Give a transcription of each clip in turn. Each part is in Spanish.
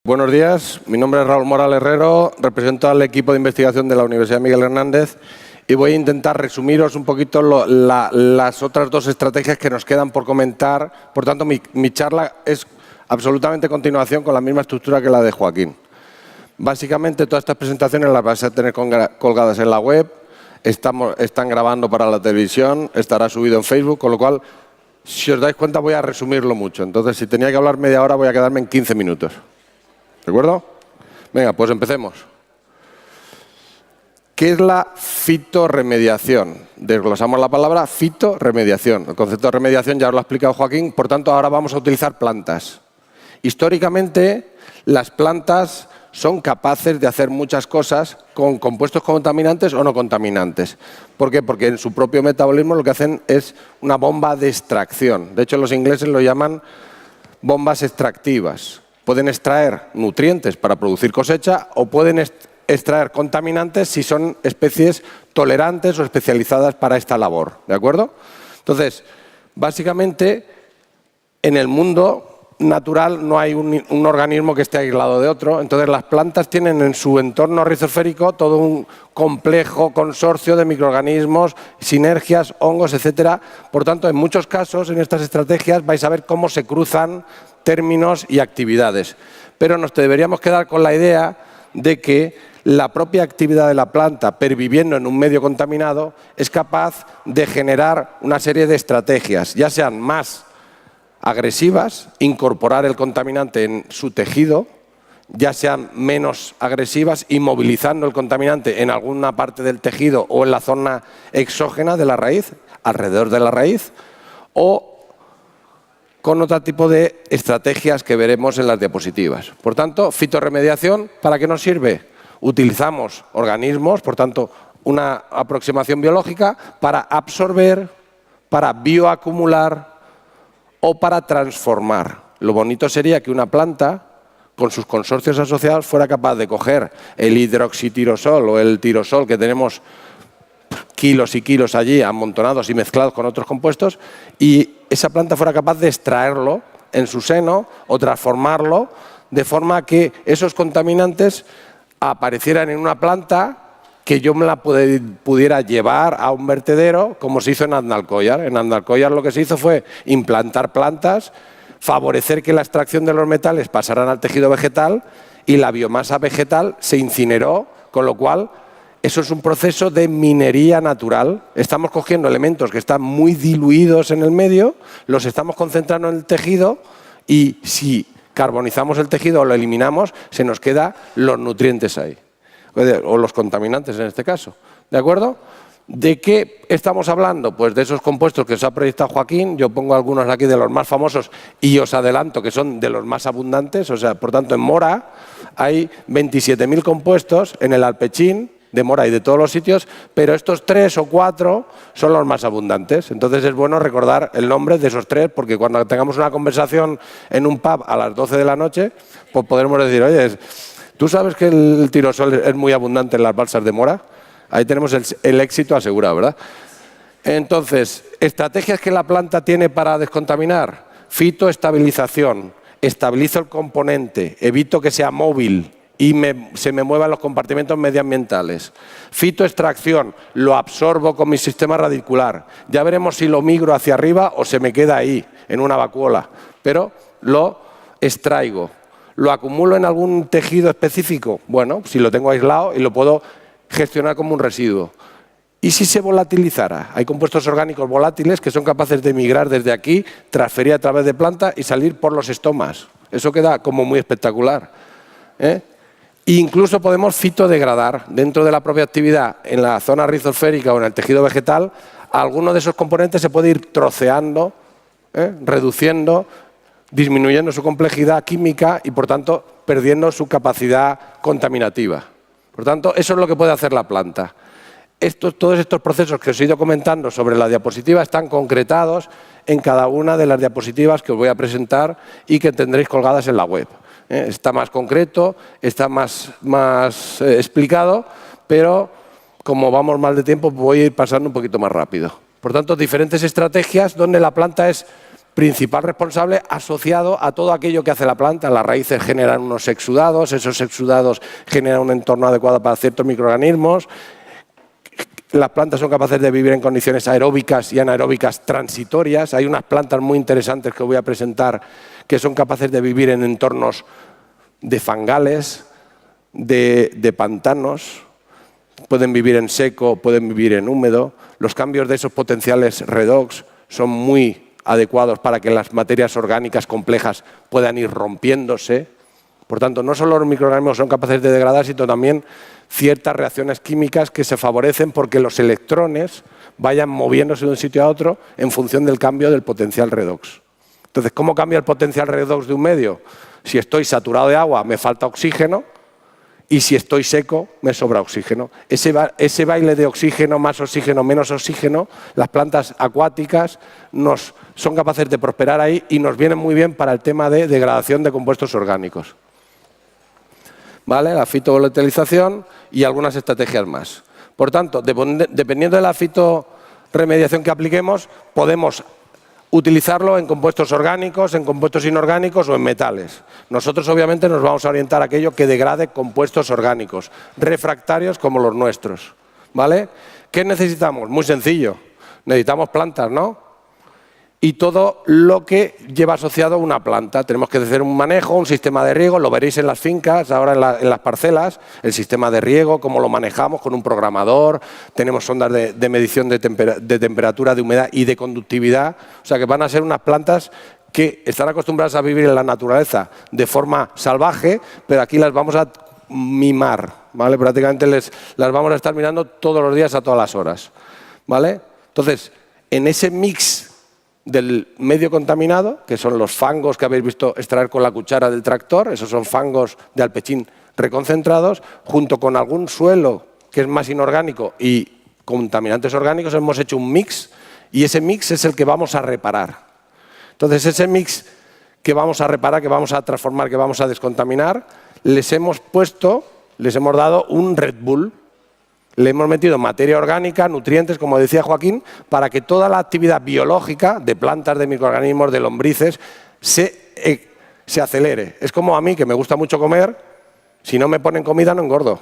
Buenos días, mi nombre es Raúl Morales Herrero, represento al equipo de investigación de la Universidad Miguel Hernández y voy a intentar resumiros un poquito las otras dos estrategias que nos quedan por comentar. Por tanto, mi charla es absolutamente continuación con la misma estructura que la de Joaquín. Básicamente, todas estas presentaciones las vais a tener colgadas en la web, están grabando para la televisión, estará subido en Facebook, con lo cual, si os dais cuenta, voy a resumirlo mucho. Entonces, si tenía que hablar media hora, voy a quedarme en 15 minutos. ¿De acuerdo? Venga, pues empecemos. ¿Qué es la fitorremediación? Desglosamos la palabra fitorremediación. El concepto de remediación ya os lo ha explicado Joaquín, por tanto ahora vamos a utilizar plantas. Históricamente, las plantas son capaces de hacer muchas cosas con compuestos contaminantes o no contaminantes. ¿Por qué? Porque en su propio metabolismo lo que hacen es una bomba de extracción. De hecho, los ingleses lo llaman bombas extractivas. Pueden extraer nutrientes para producir cosecha o pueden extraer contaminantes si son especies tolerantes o especializadas para esta labor. ¿De acuerdo? Entonces, básicamente, en el mundo natural no hay un organismo que esté aislado de otro. Entonces, las plantas tienen en su entorno rizosférico todo un complejo consorcio de microorganismos, sinergias, hongos, etcétera. Por tanto, en muchos casos, en estas estrategias, vais a ver cómo se cruzan términos y actividades. Pero nos deberíamos quedar con la idea de que la propia actividad de la planta, perviviendo en un medio contaminado, es capaz de generar una serie de estrategias, ya sean más agresivas, incorporar el contaminante en su tejido, ya sean menos agresivas, inmovilizando el contaminante en alguna parte del tejido o en la zona exógena de la raíz, alrededor de la raíz, o con otro tipo de estrategias que veremos en las diapositivas. Por tanto, fitorremediación, ¿para qué nos sirve? Utilizamos organismos, por tanto, una aproximación biológica para absorber, para bioacumular o para transformar. Lo bonito sería que una planta, con sus consorcios asociados, fuera capaz de coger el hidroxitirosol o el tirosol que tenemos kilos y kilos allí amontonados y mezclados con otros compuestos, y esa planta fuera capaz de extraerlo en su seno o transformarlo de forma que esos contaminantes aparecieran en una planta que yo me la pudiera llevar a un vertedero, como se hizo en Andalcollar. En Andalcollar lo que se hizo fue implantar plantas, favorecer que la extracción de los metales pasaran al tejido vegetal y la biomasa vegetal se incineró, con lo cual eso es un proceso de minería natural. Estamos cogiendo elementos que están muy diluidos en el medio, los estamos concentrando en el tejido y si carbonizamos el tejido o lo eliminamos, se nos quedan los nutrientes ahí, o los contaminantes en este caso. ¿De acuerdo? ¿De qué estamos hablando? Pues de esos compuestos que os ha proyectado Joaquín. Yo pongo algunos aquí de los más famosos y os adelanto que son de los más abundantes. O sea, por tanto, en Mora hay 27.000 compuestos, en el Alpechín de Mora y de todos los sitios, pero estos 3 o 4 son los más abundantes. Entonces es bueno recordar el nombre de esos 3, porque cuando tengamos una conversación en un pub a las 12 de la noche, pues podremos decir, oye, ¿tú sabes que el tirosol es muy abundante en las balsas de Mora? Ahí tenemos el éxito asegurado, ¿verdad? Entonces, estrategias que la planta tiene para descontaminar: fitoestabilización, estabilizo el componente, evito que sea móvil y se me muevan los compartimentos medioambientales. Fitoextracción, lo absorbo con mi sistema radicular. Ya veremos si lo migro hacia arriba o se me queda ahí, en una vacuola, pero lo extraigo. ¿Lo acumulo en algún tejido específico? Bueno, si lo tengo aislado y lo puedo gestionar como un residuo. ¿Y si se volatilizara? Hay compuestos orgánicos volátiles que son capaces de migrar desde aquí, transferir a través de planta y salir por los estomas. Eso queda como muy espectacular, ¿eh? Incluso podemos fitodegradar dentro de la propia actividad, en la zona rizosférica o en el tejido vegetal. Alguno de esos componentes se puede ir troceando, reduciendo, disminuyendo su complejidad química y, por tanto, perdiendo su capacidad contaminativa. Por tanto, eso es lo que puede hacer la planta. Todos estos procesos que os he ido comentando sobre la diapositiva están concretados en cada una de las diapositivas que os voy a presentar y que tendréis colgadas en la web. Está más concreto, está más explicado, pero como vamos mal de tiempo voy a ir pasando un poquito más rápido. Por tanto, diferentes estrategias donde la planta es principal responsable asociado a todo aquello que hace la planta. Las raíces generan unos exudados, esos exudados generan un entorno adecuado para ciertos microorganismos. Las plantas son capaces de vivir en condiciones aeróbicas y anaeróbicas transitorias. Hay unas plantas muy interesantes que voy a presentar que son capaces de vivir en entornos de fangales, de pantanos, pueden vivir en seco, pueden vivir en húmedo. Los cambios de esos potenciales redox son muy adecuados para que las materias orgánicas complejas puedan ir rompiéndose. Por tanto, no solo los microorganismos son capaces de degradar, sino también ciertas reacciones químicas que se favorecen porque los electrones vayan moviéndose de un sitio a otro en función del cambio del potencial redox. Entonces, ¿cómo cambia el potencial redox de un medio? Si estoy saturado de agua, me falta oxígeno, y si estoy seco, me sobra oxígeno. Ese baile de oxígeno, más oxígeno, menos oxígeno, las plantas acuáticas son capaces de prosperar ahí y nos vienen muy bien para el tema de degradación de compuestos orgánicos. ¿Vale? La fitovolatilización y algunas estrategias más. Por tanto, dependiendo de la fitoremediación que apliquemos, podemos utilizarlo en compuestos orgánicos, en compuestos inorgánicos o en metales. Nosotros obviamente nos vamos a orientar a aquello que degrade compuestos orgánicos, refractarios como los nuestros. ¿Vale? ¿Qué necesitamos? Muy sencillo. Necesitamos plantas, ¿no? Y todo lo que lleva asociado a una planta. Tenemos que hacer un manejo, un sistema de riego, lo veréis en las fincas, ahora en las parcelas, el sistema de riego, cómo lo manejamos con un programador, tenemos sondas de medición de temperatura, de humedad y de conductividad. O sea que van a ser unas plantas que están acostumbradas a vivir en la naturaleza de forma salvaje, pero aquí las vamos a mimar, ¿vale? Prácticamente las vamos a estar mirando todos los días a todas las horas, ¿vale? Entonces, en ese mix del medio contaminado, que son los fangos que habéis visto extraer con la cuchara del tractor, esos son fangos de alpechín reconcentrados, junto con algún suelo que es más inorgánico y contaminantes orgánicos, hemos hecho un mix y ese mix es el que vamos a reparar. Entonces, ese mix que vamos a reparar, que vamos a transformar, que vamos a descontaminar, les hemos dado un Red Bull. Le hemos metido materia orgánica, nutrientes, como decía Joaquín, para que toda la actividad biológica de plantas, de microorganismos, de lombrices, se acelere. Es como a mí, que me gusta mucho comer, si no me ponen comida no engordo.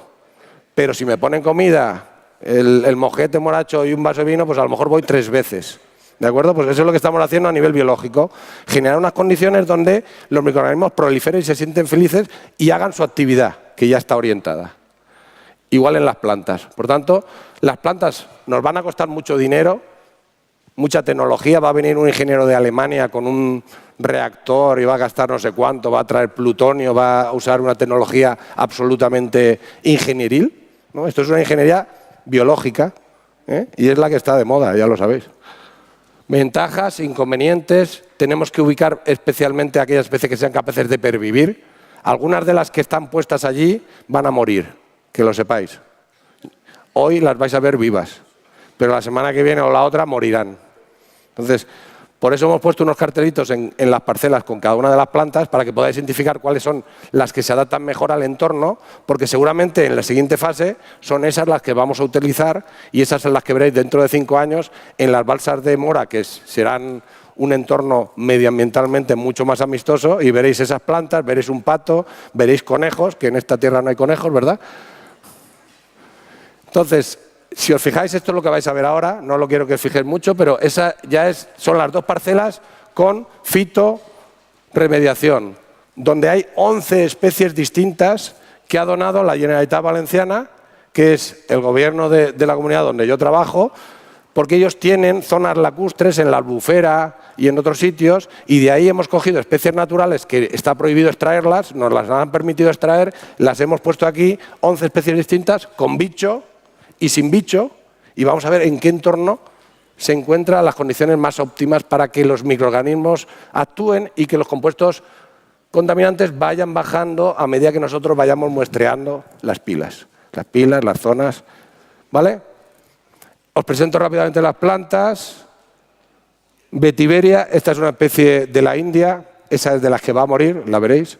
Pero si me ponen comida, el mojete moracho y un vaso de vino, pues a lo mejor voy 3 veces. ¿De acuerdo? Pues eso es lo que estamos haciendo a nivel biológico. Generar unas condiciones donde los microorganismos proliferen y se sienten felices y hagan su actividad, que ya está orientada. Igual en las plantas. Por tanto, las plantas nos van a costar mucho dinero, mucha tecnología. Va a venir un ingeniero de Alemania con un reactor y va a gastar no sé cuánto, va a traer plutonio, va a usar una tecnología absolutamente ingenieril, ¿no? Esto es una ingeniería biológica, ¿eh? Y es la que está de moda, ya lo sabéis. Ventajas, inconvenientes. Tenemos que ubicar especialmente aquellas especies que sean capaces de pervivir. Algunas de las que están puestas allí van a morir. Que lo sepáis. Hoy las vais a ver vivas, pero la semana que viene o la otra morirán. Entonces, por eso hemos puesto unos cartelitos en las parcelas con cada una de las plantas para que podáis identificar cuáles son las que se adaptan mejor al entorno, porque seguramente en la siguiente fase son esas las que vamos a utilizar y esas son las que veréis dentro de 5 años en las balsas de mora, que serán un entorno medioambientalmente mucho más amistoso, y veréis esas plantas, veréis un pato, veréis conejos, que en esta tierra no hay conejos, ¿verdad? Entonces, si os fijáis, esto es lo que vais a ver ahora, no lo quiero que os fijéis mucho, pero esa ya son las 2 parcelas con fitoremediación, donde hay 11 especies distintas que ha donado la Generalitat Valenciana, que es el gobierno de la comunidad donde yo trabajo, porque ellos tienen zonas lacustres en la Albufera y en otros sitios, y de ahí hemos cogido especies naturales que está prohibido extraerlas, nos las han permitido extraer, las hemos puesto aquí, 11 especies distintas, con bicho y sin bicho, y vamos a ver en qué entorno se encuentran las condiciones más óptimas para que los microorganismos actúen y que los compuestos contaminantes vayan bajando a medida que nosotros vayamos muestreando las pilas, las zonas, ¿vale? Os presento rápidamente las plantas. Vetiveria, esta es una especie de la India, esa es de las que va a morir, la veréis.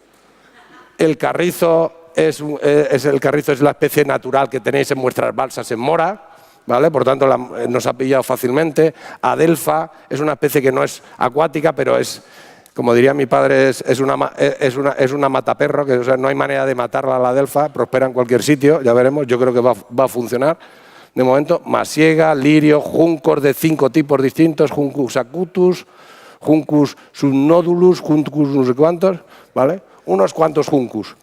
El carrizo es la especie natural que tenéis en vuestras balsas en mora, ¿vale? Por tanto, nos ha pillado fácilmente. Adelfa es una especie que no es acuática, pero es, como diría mi padre, es una mataperro, que o sea, no hay manera de matarla a la adelfa, prospera en cualquier sitio, ya veremos, yo creo que va a funcionar. De momento, masiega, lirio, juncos de 5 tipos distintos, Juncus acutus, Juncus subnodulus, Juncus no sé cuántos, ¿vale? Unos cuantos Juncus.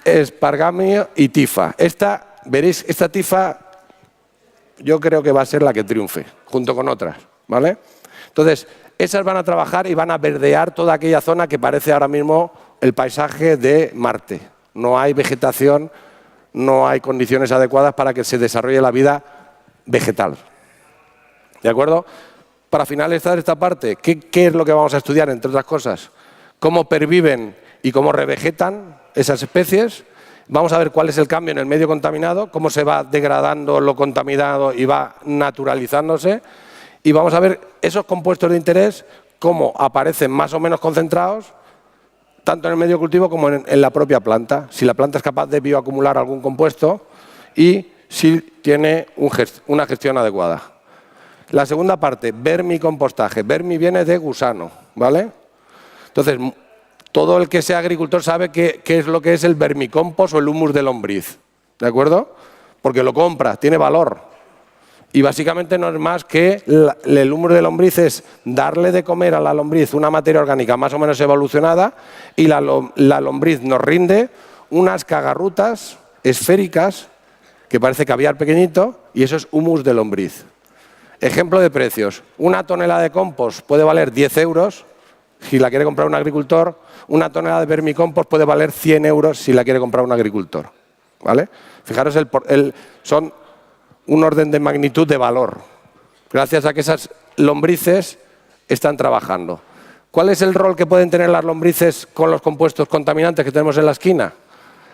Espargamio y tifa. Veréis, esta tifa yo creo que va a ser la que triunfe, junto con otras, ¿vale? Entonces, esas van a trabajar y van a verdear toda aquella zona que parece ahora mismo el paisaje de Marte. No hay vegetación, no hay condiciones adecuadas para que se desarrolle la vida vegetal. ¿De acuerdo? Para finalizar esta parte, ¿qué es lo que vamos a estudiar, entre otras cosas? Cómo perviven y cómo revegetan esas especies. Vamos a ver cuál es el cambio en el medio contaminado, cómo se va degradando lo contaminado y va naturalizándose. Y vamos a ver esos compuestos de interés, cómo aparecen más o menos concentrados, tanto en el medio cultivo como en la propia planta. Si la planta es capaz de bioacumular algún compuesto y si tiene una gestión adecuada. La segunda parte, vermicompostaje. Vermi viene de gusano, ¿vale? Entonces, todo el que sea agricultor sabe qué es lo que es el vermicompost o el humus de lombriz, ¿de acuerdo? Porque lo compra, tiene valor. Y básicamente no es más que el humus de lombriz es darle de comer a la lombriz una materia orgánica más o menos evolucionada y la lombriz nos rinde unas cagarrutas esféricas que parece caviar pequeñito y eso es humus de lombriz. Ejemplo de precios. Una tonelada de compost puede valer 10 euros si la quiere comprar un agricultor. Una tonelada de vermicompost puede valer 100 euros si la quiere comprar un agricultor, ¿vale? Fijaros, son un orden de magnitud de valor, gracias a que esas lombrices están trabajando. ¿Cuál es el rol que pueden tener las lombrices con los compuestos contaminantes que tenemos en la esquina?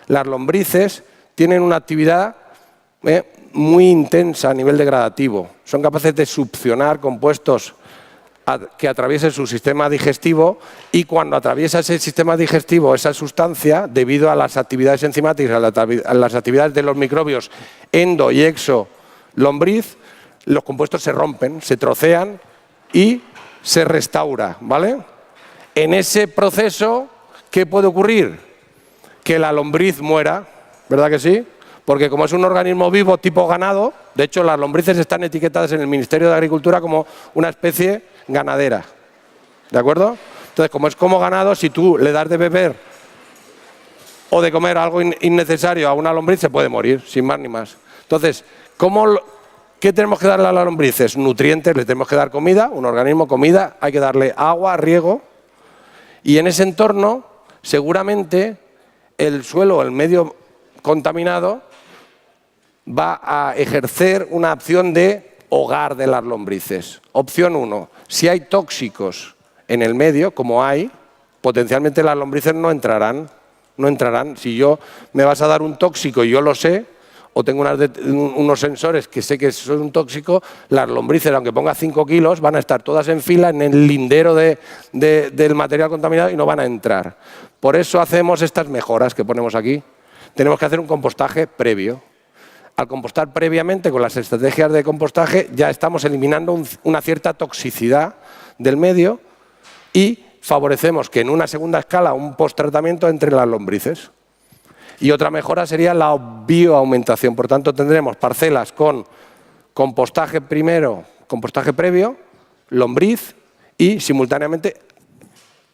Las lombrices tienen una actividad muy intensa a nivel degradativo. Son capaces de succionar compuestos que atraviesen su sistema digestivo y cuando atraviesa ese sistema digestivo esa sustancia, debido a las actividades enzimáticas, a las actividades de los microbios endo y exo lombriz, los compuestos se rompen, se trocean y se restaura, ¿vale? En ese proceso, ¿qué puede ocurrir? Que la lombriz muera, ¿verdad que sí? Porque como es un organismo vivo tipo ganado, de hecho las lombrices están etiquetadas en el Ministerio de Agricultura como una especie ganadera, ¿de acuerdo? Entonces, como es como ganado, si tú le das de beber o de comer algo innecesario a una lombriz, se puede morir, sin más ni más. Entonces, ¿qué tenemos que darle a las lombrices? Nutrientes, le tenemos que dar comida, un organismo comida, hay que darle agua, riego, y en ese entorno, seguramente, el suelo, el medio contaminado, va a ejercer una opción de hogar de las lombrices. Opción 1, si hay tóxicos en el medio, como hay, potencialmente las lombrices no entrarán. Si yo me vas a dar un tóxico y yo lo sé, o tengo unos sensores que sé que es un tóxico, las lombrices, aunque ponga 5 kilos, van a estar todas en fila en el lindero del material contaminado y no van a entrar. Por eso hacemos estas mejoras que ponemos aquí. Tenemos que hacer un compostaje previo. Al compostar previamente con las estrategias de compostaje ya estamos eliminando una cierta toxicidad del medio y favorecemos que en una segunda escala un post-tratamiento entre las lombrices. Y otra mejora sería la bioaumentación. Por tanto, tendremos parcelas con compostaje primero, compostaje previo, lombriz y simultáneamente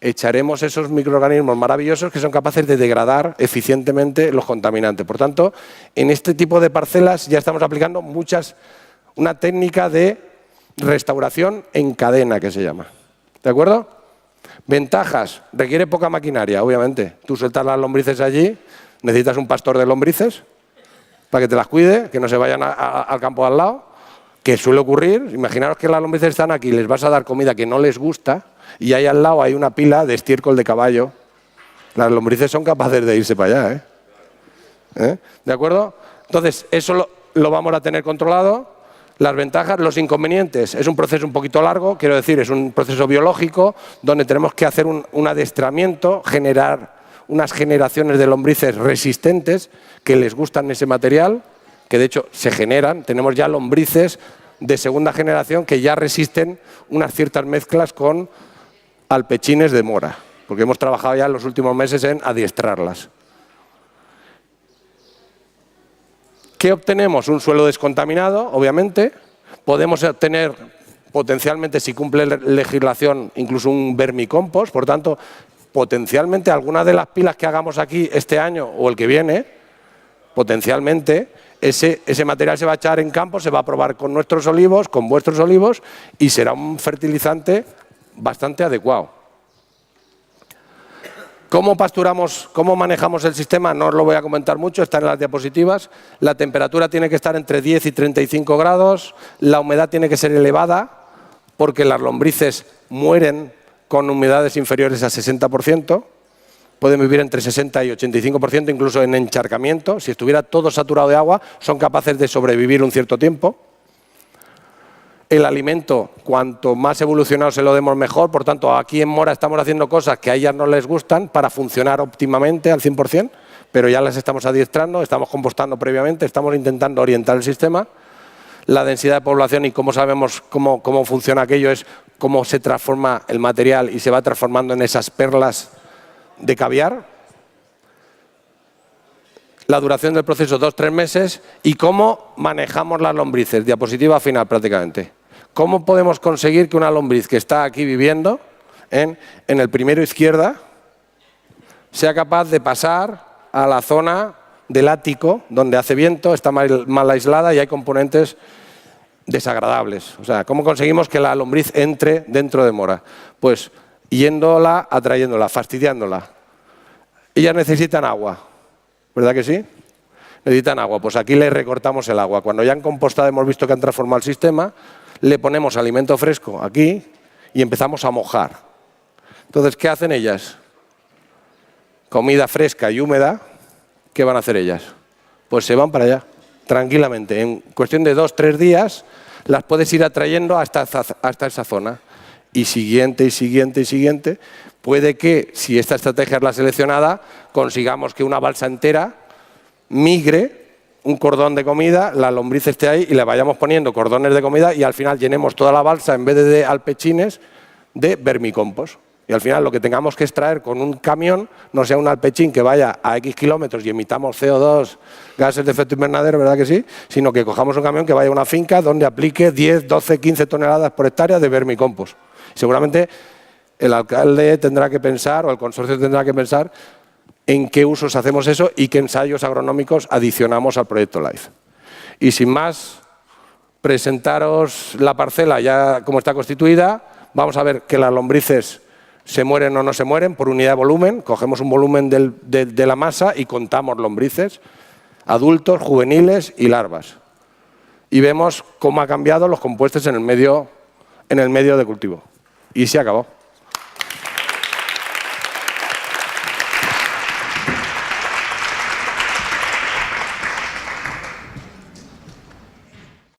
echaremos esos microorganismos maravillosos que son capaces de degradar eficientemente los contaminantes. Por tanto, en este tipo de parcelas ya estamos aplicando una técnica de restauración en cadena que se llama. ¿De acuerdo? Ventajas. Requiere poca maquinaria, obviamente. Tú sueltas las lombrices allí, necesitas un pastor de lombrices para que te las cuide, que no se vayan al campo al lado, que suele ocurrir. Imaginaros que las lombrices están aquí, les vas a dar comida que no les gusta y ahí al lado hay una pila de estiércol de caballo. Las lombrices son capaces de irse para allá, ¿De acuerdo? Entonces, eso lo vamos a tener controlado. Las ventajas, los inconvenientes. Es un proceso un poquito largo, quiero decir, es un proceso biológico donde tenemos que hacer un adestramiento, generar unas generaciones de lombrices resistentes que les gustan ese material, que de hecho se generan, tenemos ya lombrices de segunda generación que ya resisten unas ciertas mezclas con alpechines de mora, porque hemos trabajado ya en los últimos meses en adiestrarlas. ¿Qué obtenemos? Un suelo descontaminado, obviamente. Podemos obtener potencialmente, si cumple la legislación, incluso un vermicompost. Por tanto, potencialmente algunas de las pilas que hagamos aquí este año o el que viene, potencialmente ese material se va a echar en campo, se va a probar con nuestros olivos, con vuestros olivos, y será un fertilizante bastante adecuado. ¿Cómo pasturamos, cómo manejamos el sistema? No os lo voy a comentar mucho, está en las diapositivas. La temperatura tiene que estar entre 10 y 35 grados, la humedad tiene que ser elevada, porque las lombrices mueren con humedades inferiores a 60%. Pueden vivir entre 60 y 85%, incluso en encharcamiento. Si estuviera todo saturado de agua, son capaces de sobrevivir un cierto tiempo. El alimento, cuanto más evolucionado se lo demos, mejor. Por tanto, aquí en Mora estamos haciendo cosas que a ellas no les gustan para funcionar óptimamente al 100%, pero ya las estamos adiestrando, estamos compostando previamente, estamos intentando orientar el sistema. La densidad de población y cómo sabemos cómo funciona aquello es cómo se transforma el material y se va transformando en esas perlas de caviar. La duración del proceso, 2-3 meses. Y cómo manejamos las lombrices. Diapositiva final prácticamente. ¿Cómo podemos conseguir que una lombriz que está aquí viviendo, en el primero izquierda, sea capaz de pasar a la zona del ático, donde hace viento, está mal aislada y hay componentes desagradables? O sea, ¿cómo conseguimos que la lombriz entre dentro de Mora? Pues yéndola, atrayéndola, fastidiándola. Ellas necesitan agua, ¿verdad que sí? Necesitan agua, pues aquí le recortamos el agua. Cuando ya han compostado, hemos visto que han transformado el sistema, le ponemos alimento fresco aquí y empezamos a mojar. Entonces, ¿qué hacen ellas? Comida fresca y húmeda, ¿qué van a hacer ellas? Pues se van para allá, tranquilamente. En cuestión de 2-3 días las puedes ir atrayendo hasta esa zona. Y siguiente, y siguiente, y siguiente. Puede que, si esta estrategia es la seleccionada, consigamos que una balsa entera migre un cordón de comida, la lombriz esté ahí y le vayamos poniendo cordones de comida y al final llenemos toda la balsa, en vez de alpechines, de vermicompost. Y al final lo que tengamos que extraer con un camión no sea un alpechín que vaya a X kilómetros y emitamos CO2, gases de efecto invernadero, ¿verdad que sí? Sino que cojamos un camión que vaya a una finca donde aplique 10, 12, 15 toneladas por hectárea de vermicompost. Seguramente el alcalde tendrá que pensar, o el consorcio tendrá que pensar, en qué usos hacemos eso y qué ensayos agronómicos adicionamos al proyecto LIFE. Y sin más, presentaros la parcela ya como está constituida. Vamos a ver que las lombrices se mueren o no se mueren por unidad de volumen. Cogemos un volumen de la masa y contamos lombrices, adultos, juveniles y larvas. Y vemos cómo ha cambiado los compuestos en el medio de cultivo. Y se acabó.